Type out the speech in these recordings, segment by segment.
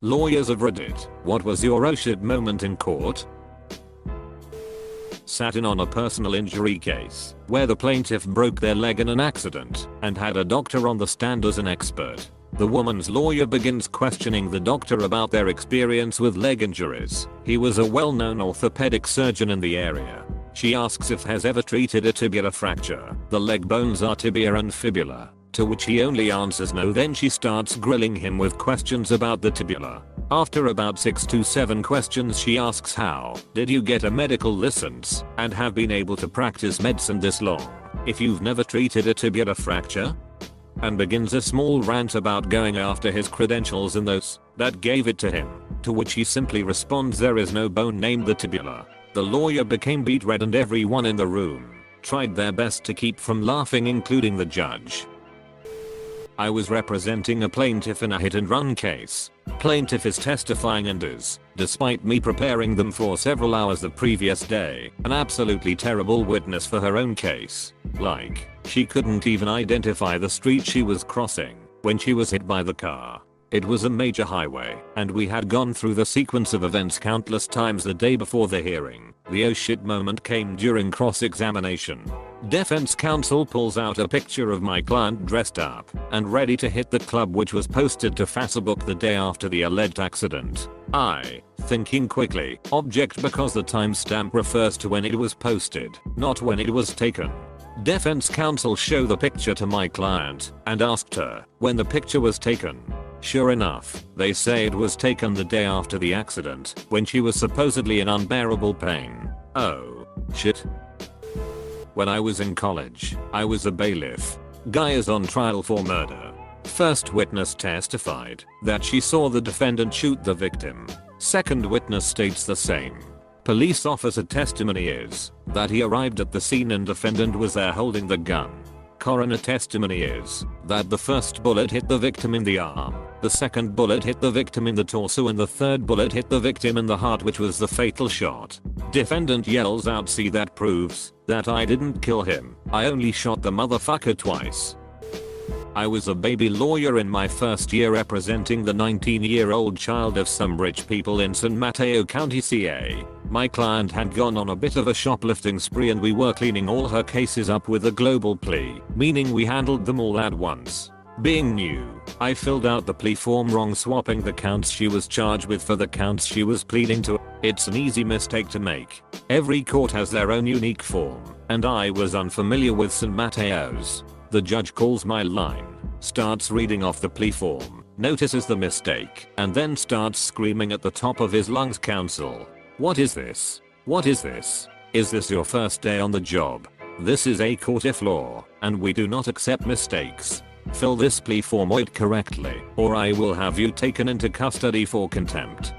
Lawyers of Reddit, what was your oh shit moment in court? Sat in on a personal injury case where the plaintiff broke their leg in an accident and had a doctor on the stand as an expert. The woman's lawyer begins questioning the doctor about their experience with leg injuries. He was a well-known orthopedic surgeon in the area. She asks if has ever treated a tibial fracture. The leg bones are tibia and fibula, to which he only answers no. Then she starts grilling him with questions about the tibia. After about 6 to 7 questions she asks, how did you get a medical license and have been able to practice medicine this long if you've never treated a tibial fracture? And begins a small rant about going after his credentials and those that gave it to him, to which he simply responds, there is no bone named the tibia. The lawyer became beet red and everyone in the room tried their best to keep from laughing, including the judge. I was representing a plaintiff in a hit and run case. Plaintiff is testifying and is, despite me preparing them for several hours the previous day, an absolutely terrible witness for her own case. Like, she couldn't even identify the street she was crossing when she was hit by the car. It was a major highway, and we had gone through the sequence of events countless times the day before the hearing. The oh shit moment came during cross-examination. Defense counsel pulls out a picture of my client dressed up and ready to hit the club, which was posted to Facebook the day after the alleged accident. I, thinking quickly, object because the timestamp refers to when it was posted, not when it was taken. Defense counsel show the picture to my client and asked her when the picture was taken. Sure enough, they say it was taken the day after the accident, when she was supposedly in unbearable pain. Oh, shit. When I was in college, I was a bailiff. Guy is on trial for murder. First witness testified that she saw the defendant shoot the victim. Second witness states the same. Police officer testimony is that he arrived at the scene and defendant was there holding the gun. Coroner testimony is that the first bullet hit the victim in the arm, the second bullet hit the victim in the torso, and the third bullet hit the victim in the heart, which was the fatal shot. Defendant yells out, see, that proves that I didn't kill him. I only shot the motherfucker twice. I was a baby lawyer in my first year representing the 19-year-old child of some rich people in San Mateo County, CA. My client had gone on a bit of a shoplifting spree and we were cleaning all her cases up with a global plea, meaning we handled them all at once. Being new, I filled out the plea form wrong, swapping the counts she was charged with for the counts she was pleading to. It's an easy mistake to make. Every court has their own unique form, and I was unfamiliar with San Mateo's. The judge calls my line, starts reading off the plea form, notices the mistake, and then starts screaming at the top of his lungs, counsel. What is this? What is this? Is this your first day on the job? This is a court of law, and we do not accept mistakes. Fill this plea form correctly, or I will have you taken into custody for contempt.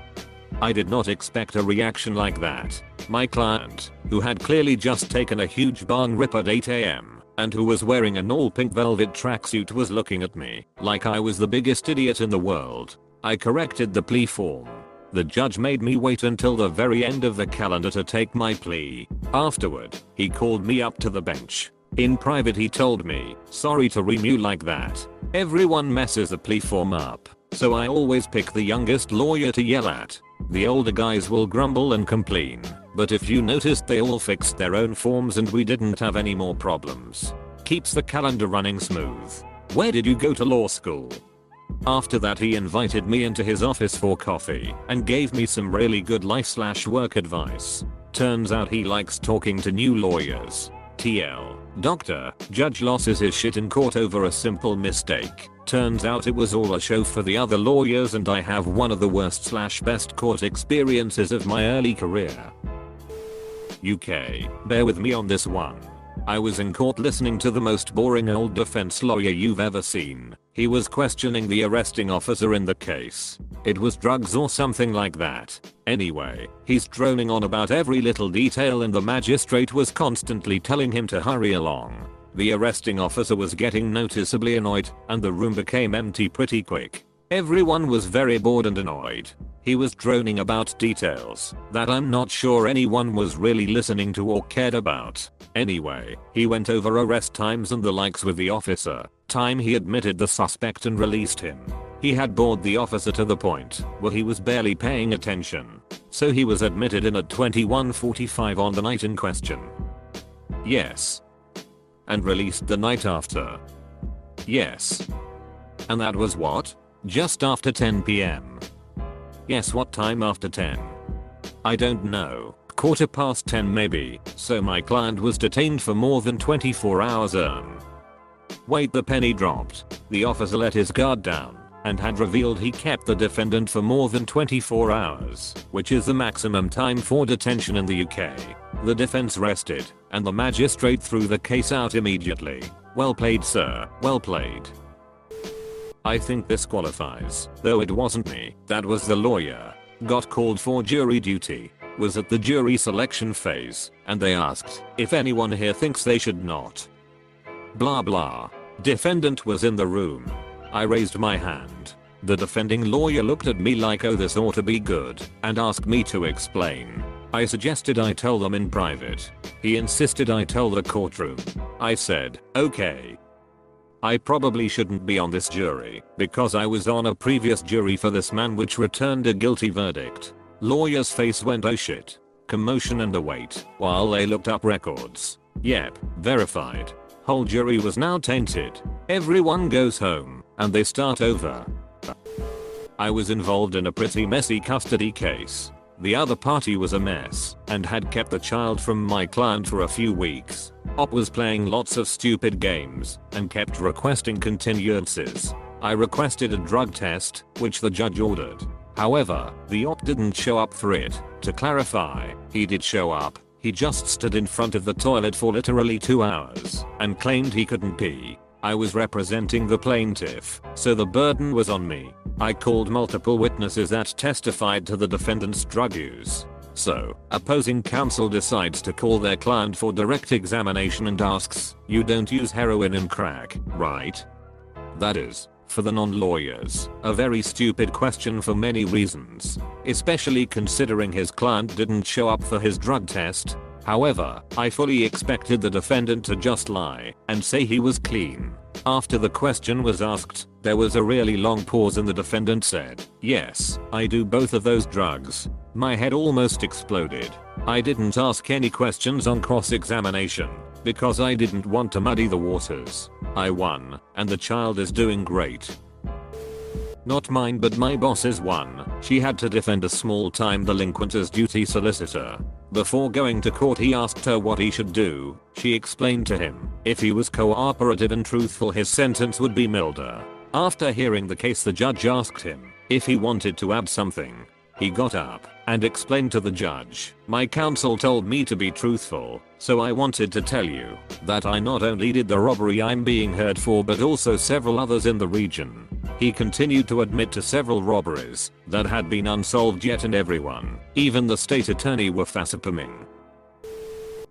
I did not expect a reaction like that. My client, who had clearly just taken a huge bong rip at 8 AM, and who was wearing an all pink velvet tracksuit, was looking at me like I was the biggest idiot in the world. I corrected the plea form. The judge made me wait until the very end of the calendar to take my plea. Afterward, he called me up to the bench. In private he told me, sorry to ream you like that. Everyone messes the plea form up, so I always pick the youngest lawyer to yell at. The older guys will grumble and complain, but if you noticed, they all fixed their own forms and we didn't have any more problems. Keeps the calendar running smooth. Where did you go to law school? After that he invited me into his office for coffee and gave me some really good life/work advice. Turns out he likes talking to new lawyers. TL. Doctor, judge loses his shit in court over a simple mistake. Turns out it was all a show for the other lawyers and I have one of the worst/best court experiences of my early career. UK, bear with me on this one. I was in court listening to the most boring old defense lawyer you've ever seen. He was questioning the arresting officer in the case. It was drugs or something like that. Anyway, he's droning on about every little detail and the magistrate was constantly telling him to hurry along. The arresting officer was getting noticeably annoyed and the room became empty pretty quick. Everyone was very bored and annoyed. He was droning about details that I'm not sure anyone was really listening to or cared about. Anyway, he went over arrest times and the likes with the officer, time he admitted the suspect and released him. He had bored the officer to the point where he was barely paying attention. So he was admitted in at 21:45 on the night in question. Yes. And released the night after. Yes. And that was what? Just after 10 PM. Yes, what time after 10? I don't know. 10:15 maybe, so my client was detained for more than 24 hours. Wait, the penny dropped. The officer let his guard down and had revealed he kept the defendant for more than 24 hours, which is the maximum time for detention in the UK. The defense rested, and the magistrate threw the case out immediately. Well played, sir, well played. I think this qualifies, though it wasn't me, that was the lawyer. Got called for jury duty. Was at the jury selection phase, and they asked if anyone here thinks they should not. Blah blah. Defendant was in the room. I raised my hand. The defending lawyer looked at me like, oh, this ought to be good, and asked me to explain. I suggested I tell them in private. He insisted I tell the courtroom. I said, okay. I probably shouldn't be on this jury, because I was on a previous jury for this man which returned a guilty verdict. Lawyer's face went oh shit. Commotion and a wait while they looked up records. Yep, verified. Whole jury was now tainted. Everyone goes home, and they start over. I was involved in a pretty messy custody case. The other party was a mess, and had kept the child from my client for a few weeks. Op was playing lots of stupid games, and kept requesting continuances. I requested a drug test, which the judge ordered. However, the op didn't show up for it. To clarify, he did show up. He just stood in front of the toilet for literally 2 hours, and claimed he couldn't pee. I was representing the plaintiff, so the burden was on me. I called multiple witnesses that testified to the defendant's drug use. So, opposing counsel decides to call their client for direct examination and asks, "You don't use heroin and crack, right?" That is, for the non-lawyers, a very stupid question for many reasons, especially considering his client didn't show up for his drug test. However, I fully expected the defendant to just lie and say he was clean. After the question was asked, there was a really long pause and the defendant said, "Yes, I do both of those drugs." My head almost exploded. I didn't ask any questions on cross-examination because I didn't want to muddy the waters. I won, and the child is doing great. Not mine, but my boss's won. She had to defend a small-time delinquent as duty solicitor. Before going to court, he asked her what he should do. She explained to him, if he was cooperative and truthful, his sentence would be milder. After hearing the case, the judge asked him if he wanted to add something. He got up and explained to the judge, "My counsel told me to be truthful, so I wanted to tell you that I not only did the robbery I'm being heard for, but also several others in the region." He continued to admit to several robberies that had been unsolved yet, and everyone, even the state attorney, were facepalming.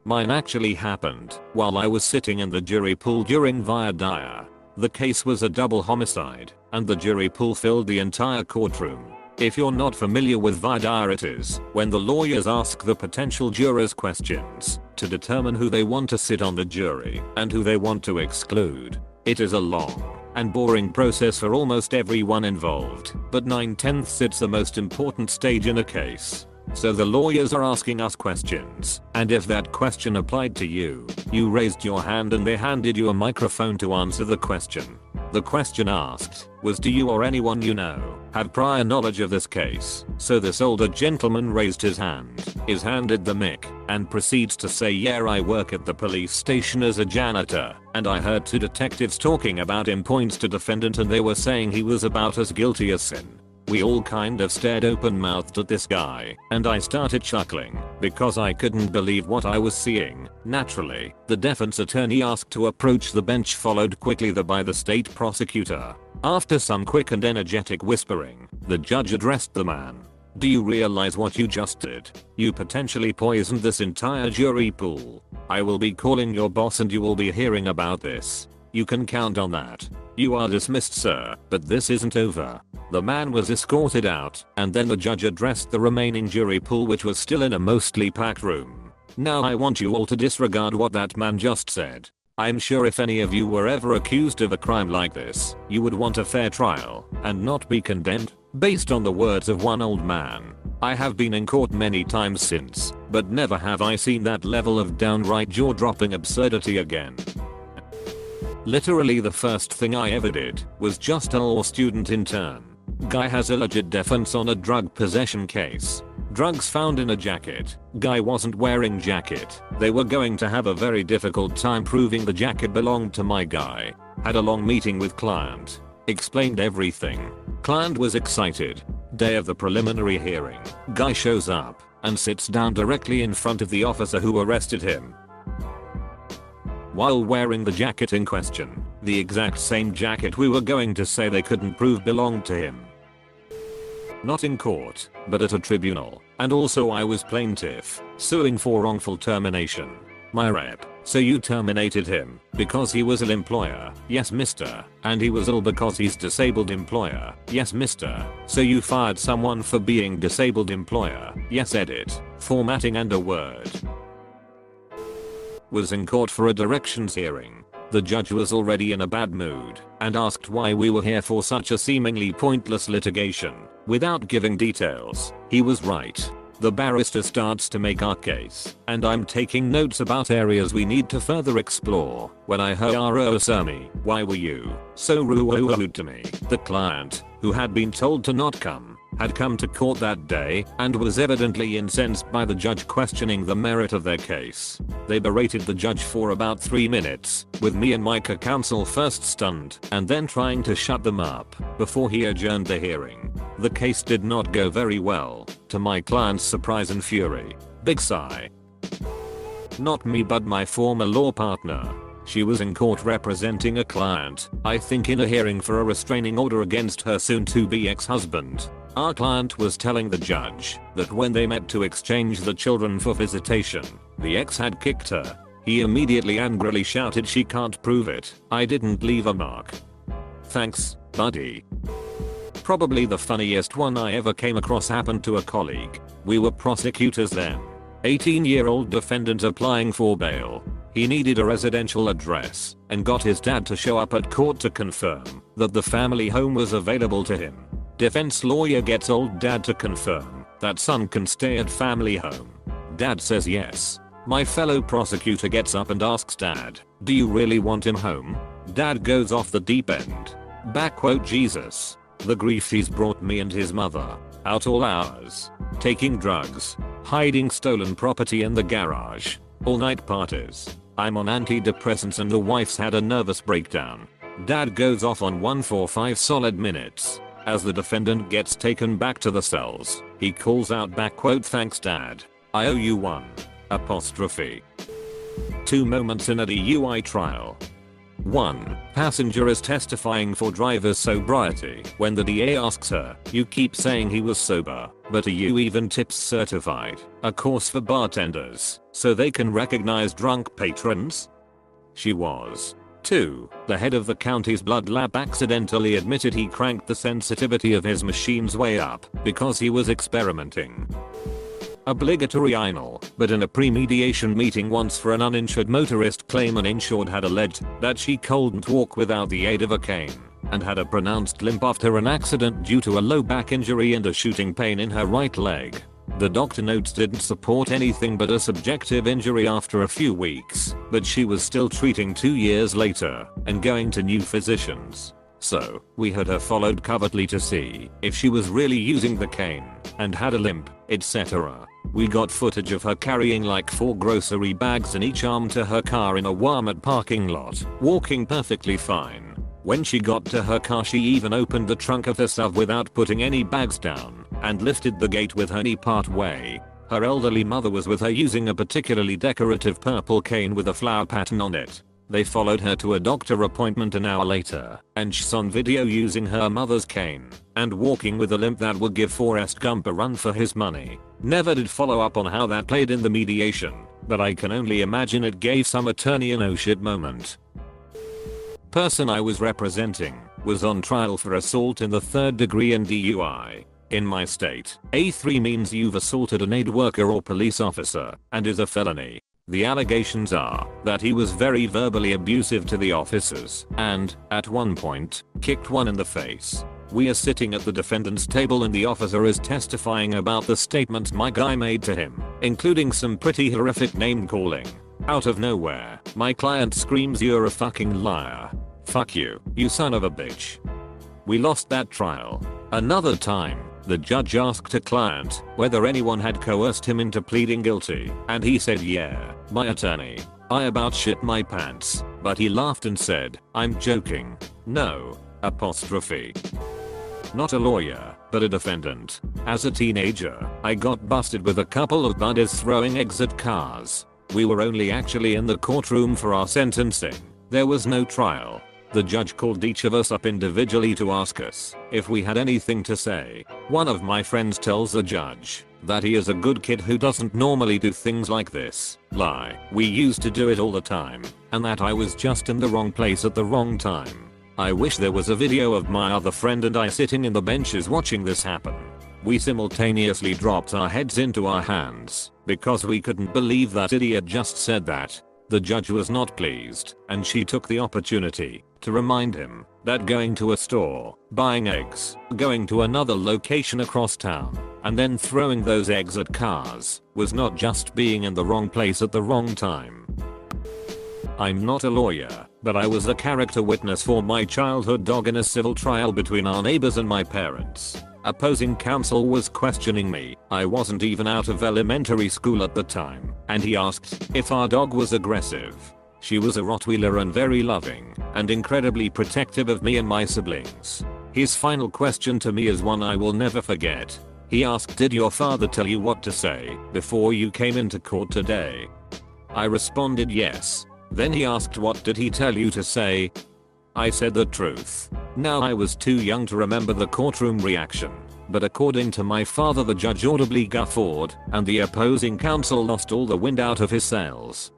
Mine actually happened while I was sitting in the jury pool during voir dire. The case was a double homicide, and the jury pool filled the entire courtroom. If you're not familiar with voir dire, it is when the lawyers ask the potential jurors questions to determine who they want to sit on the jury and who they want to exclude. It is a long and boring process for almost everyone involved, but 9/10 it's the most important stage in a case. So the lawyers are asking us questions, and if that question applied to you, you raised your hand and they handed you a microphone to answer the question. The question asked was, do you or anyone you know have prior knowledge of this case? So this older gentleman raised his hand, is handed the mic, and proceeds to say, "Yeah, I work at the police station as a janitor, and I heard 2 detectives talking about him," points to defendant, "and they were saying he was about as guilty as sin." We all kind of stared open-mouthed at this guy, and I started chuckling because I couldn't believe what I was seeing. Naturally, the defense attorney asked to approach the bench, followed quickly by the state prosecutor. After some quick and energetic whispering, the judge addressed the man. "Do you realize what you just did? You potentially poisoned this entire jury pool. I will be calling your boss and you will be hearing about this. You can count on that. You are dismissed, sir, but this isn't over." The man was escorted out, and then the judge addressed the remaining jury pool, which was still in a mostly packed room. "Now I want you all to disregard what that man just said. I'm sure if any of you were ever accused of a crime like this, you would want a fair trial and not be condemned based on the words of one old man. I have been in court many times since, but never have I seen that level of downright jaw-dropping absurdity again. Literally the first thing I ever did was just a law student intern. Guy has a legit defense on a drug possession case. Drugs found in a jacket. Guy wasn't wearing jacket. They were going to have a very difficult time proving the jacket belonged to my guy. Had a long meeting with client. Explained everything. Client was excited. Day of the preliminary hearing. Guy shows up and sits down directly in front of the officer who arrested him. While wearing the jacket in question, the exact same jacket we were going to say they couldn't prove belonged to him. Not in court, but at a tribunal, and also I was plaintiff, suing for wrongful termination. My rep, so you terminated him because he was ill employer, yes mister, and he was ill because he's disabled employer, yes mister, so you fired someone for being disabled employer, yes edit, formatting and a word. Was in court for a directions hearing. The judge was already in a bad mood and asked why we were here for such a seemingly pointless litigation. Without giving details, he was right. The barrister starts to make our case, and I'm taking notes about areas we need to further explore when I heard Sami, why were you so rude to me? The client, who had been told to not come, had come to court that day and was evidently incensed by the judge questioning the merit of their case. They berated the judge for about 3 minutes, with me and my co-counsel first stunned and then trying to shut them up before he adjourned the hearing. The case did not go very well, to my client's surprise and fury. Big sigh. Not me but my former law partner. She was in court representing a client, I think in a hearing for a restraining order against her soon-to-be ex-husband. Our client was telling the judge that when they met to exchange the children for visitation, the ex had kicked her. He immediately angrily shouted, "She can't prove it. I didn't leave a mark." Thanks, buddy. Probably the funniest one I ever came across happened to a colleague. We were prosecutors then. 18-year-old defendant applying for bail. He needed a residential address and got his dad to show up at court to confirm that the family home was available to him. Defense lawyer gets old dad to confirm that son can stay at family home. Dad says yes. My fellow prosecutor gets up and asks dad, "Do you really want him home?" Dad goes off the deep end. Jesus. The grief he's brought me and his mother. Out all hours. Taking drugs. Hiding stolen property in the garage. All night parties. I'm on antidepressants and the wife's had a nervous breakdown. Dad goes off on one for 5 solid minutes. As the defendant gets taken back to the cells, he calls out "Thanks dad. I owe you one." 2 moments in a DUI trial. 1. Passenger is testifying for driver's sobriety when the DA asks her, "You keep saying he was sober, but are you even tips certified? A course for bartenders, so they can recognize drunk patrons?" She was. 2. The head of the county's blood lab accidentally admitted he cranked the sensitivity of his machines way up because he was experimenting. Obligatory anal, but in a pre-mediation meeting once for an uninsured motorist claim an insured had alleged that she couldn't walk without the aid of a cane and had a pronounced limp after an accident due to a low back injury and a shooting pain in her right leg. The doctor notes didn't support anything but a subjective injury after a few weeks, but she was still treating 2 years later and going to new physicians. So, we had her followed covertly to see if she was really using the cane and had a limp, etc. We got footage of her carrying like 4 grocery bags in each arm to her car in a Walmart parking lot, walking perfectly fine. When she got to her car she even opened the trunk of her SUV without putting any bags down and lifted the gate with her knee part way. Her elderly mother was with her using a particularly decorative purple cane with a flower pattern on it. They followed her to a doctor appointment an hour later, and she's on video using her mother's cane and walking with a limp that would give Forrest Gump a run for his money. Never did follow up on how that played in the mediation, but I can only imagine it gave some attorney an oh shit moment. Person I was representing was on trial for assault in the 3rd degree and DUI. In my state, A3 means you've assaulted an aid worker or police officer and is a felony. The allegations are that he was very verbally abusive to the officers and, at one point, kicked one in the face. We are sitting at the defendant's table and the officer is testifying about the statements my guy made to him, including some pretty horrific name calling. Out of nowhere, my client screams, "You're a fucking liar. Fuck you, you son of a bitch." We lost that trial. Another time, the judge asked a client whether anyone had coerced him into pleading guilty, and he said yeah, my attorney. I about shit my pants, but he laughed and said, "I'm joking. No. Apostrophe." Not a lawyer, but a defendant. As a teenager, I got busted with a couple of buddies throwing eggs at cars. We were only actually in the courtroom for our sentencing. There was no trial. The judge called each of us up individually to ask us if we had anything to say. One of my friends tells the judge that he is a good kid who doesn't normally do things like this. Lie. We used to do it all the time, and that I was just in the wrong place at the wrong time. I wish there was a video of my other friend and I sitting in the benches watching this happen. We simultaneously dropped our heads into our hands because we couldn't believe that idiot just said that. The judge was not pleased, and she took the opportunity to remind him that going to a store, buying eggs, going to another location across town, and then throwing those eggs at cars was not just being in the wrong place at the wrong time. I'm not a lawyer, but I was a character witness for my childhood dog in a civil trial between our neighbors and my parents. Opposing counsel was questioning me. I wasn't even out of elementary school at the time, and he asked if our dog was aggressive. She was a Rottweiler and very loving, and incredibly protective of me and my siblings. His final question to me is one I will never forget. He asked, "Did your father tell you what to say before you came into court today?" I responded yes. Then he asked, "What did he tell you to say?" I said the truth. Now I was too young to remember the courtroom reaction, but according to my father the judge audibly guffawed and the opposing counsel lost all the wind out of his sails.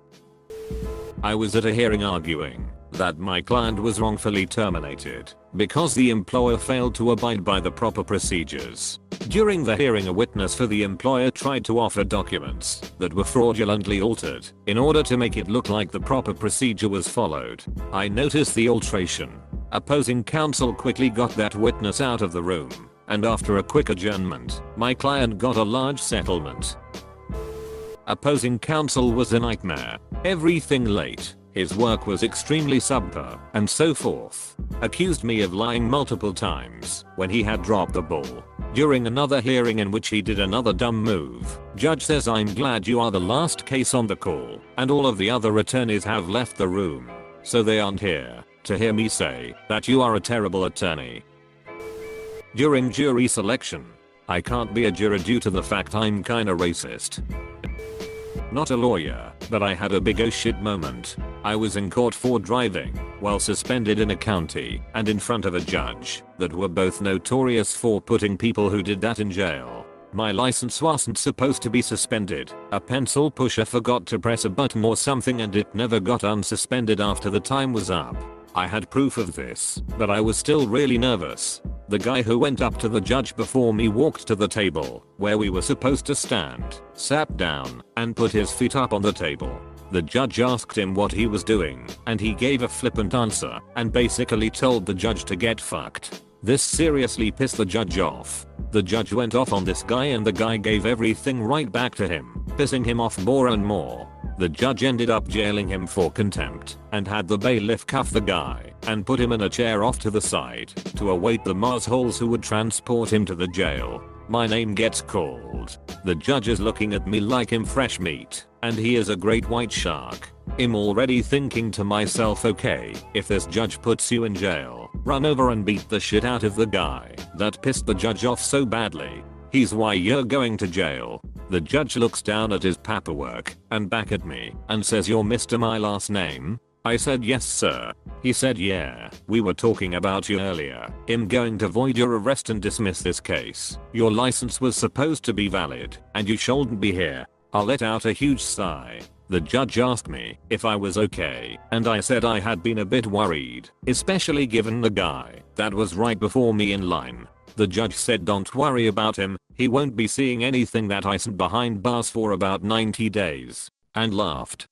I was at a hearing arguing that my client was wrongfully terminated because the employer failed to abide by the proper procedures. During the hearing, a witness for the employer tried to offer documents that were fraudulently altered in order to make it look like the proper procedure was followed. I noticed the alteration. Opposing counsel quickly got that witness out of the room, and after a quick adjournment, my client got a large settlement. Opposing counsel was a nightmare. Everything late. His work was extremely subpar, and so forth. Accused me of lying multiple times when he had dropped the ball. During another hearing in which he did another dumb move, judge says, "I'm glad you are the last case on the call, and all of the other attorneys have left the room, so they aren't here to hear me say that you are a terrible attorney." During jury selection, I can't be a juror due to the fact I'm kinda racist. Not a lawyer, but I had a big oh shit moment. I was in court for driving while suspended in a county and in front of a judge that were both notorious for putting people who did that in jail. My license wasn't supposed to be suspended. A pencil pusher forgot to press a button or something and it never got unsuspended after the time was up. I had proof of this, but I was still really nervous. The guy who went up to the judge before me walked to the table where we were supposed to stand, sat down, and put his feet up on the table. The judge asked him what he was doing, and he gave a flippant answer and basically told the judge to get fucked. This seriously pissed the judge off. The judge went off on this guy and the guy gave everything right back to him, pissing him off more and more. The judge ended up jailing him for contempt and had the bailiff cuff the guy and put him in a chair off to the side to await the marsholes who would transport him to the jail. My name gets called. The judge is looking at me like I'm fresh meat, and he is a great white shark. I'm already thinking to myself, okay, if this judge puts you in jail, run over and beat the shit out of the guy that pissed the judge off so badly. He's why you're going to jail. The judge looks down at his paperwork and back at me and says, "You're Mr. My last name?" I said, "Yes sir." He said, "Yeah, we were talking about you earlier. I'm going to void your arrest and dismiss this case. Your license was supposed to be valid and you shouldn't be here." I let out a huge sigh. The judge asked me if I was okay, and I said I had been a bit worried, especially given the guy that was right before me in line. The judge said, "Don't worry about him, he won't be seeing anything that isn't behind bars for about 90 days. and laughed.